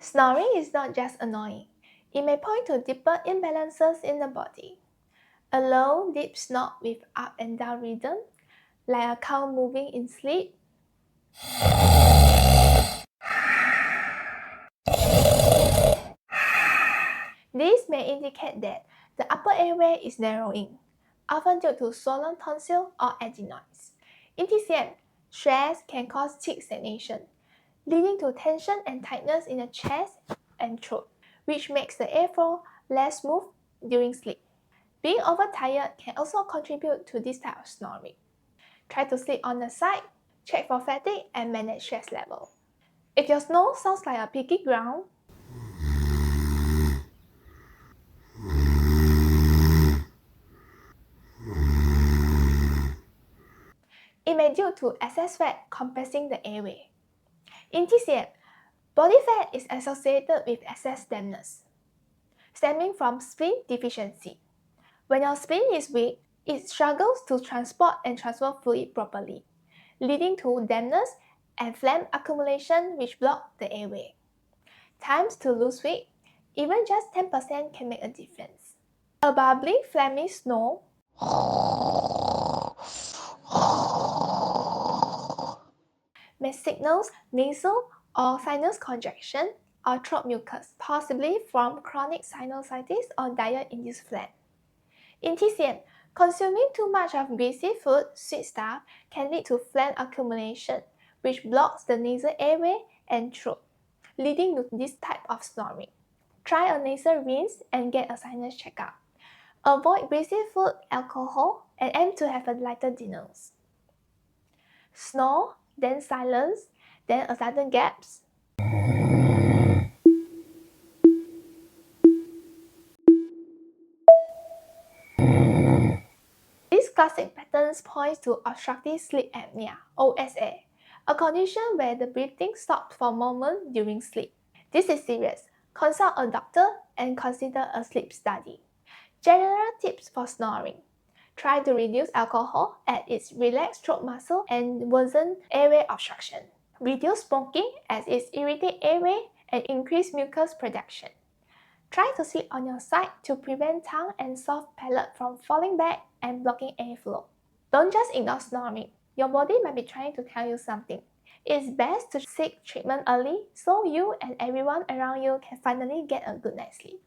Snoring is not just annoying. It may point to deeper imbalances in the body. A low, deep snore with up and down rhythm, like a cow moving in sleep. This may indicate that the upper airway is narrowing, often due to swollen tonsil or adenoids. In TCM, stress can cause cheek stagnation, leading to tension and tightness in the chest and throat, which makes the airflow less smooth during sleep. Being overtired can also contribute to this type of snoring. Try to sleep on the side, check for fatigue, and manage stress level. If your snore sounds like a picky ground, it may be due to excess fat compressing the airway. In TCM, body fat is associated with excess dampness, stemming from spleen deficiency. When your spleen is weak, it struggles to transport and transfer fluid properly, leading to dampness and phlegm accumulation which block the airway. Times to lose weight, even just 10% can make a difference. A bubbly, phlegmy snore may signal nasal or sinus congestion or throat mucus, possibly from chronic sinusitis or diet-induced phlegm. In TCM, consuming too much of greasy food, sweet stuff, can lead to phlegm accumulation, which blocks the nasal airway and throat, leading to this type of snoring. Try a nasal rinse and get a sinus checkup. Avoid greasy food, alcohol, and aim to have a lighter dinners. Snore, then silence, then a sudden gaps. These classic patterns point to obstructive sleep apnea, OSA, a condition where the breathing stops for a moment during sleep. This is serious. Consult a doctor and consider a sleep study. General tips for snoring. Try to reduce alcohol as it relaxes throat muscle and worsens airway obstruction. Reduce smoking as it irritates airway and increases mucus production. Try to sit on your side to prevent tongue and soft palate from falling back and blocking airflow. Don't just ignore snoring. Your body might be trying to tell you something. It's best to seek treatment early so you and everyone around you can finally get a good night's sleep.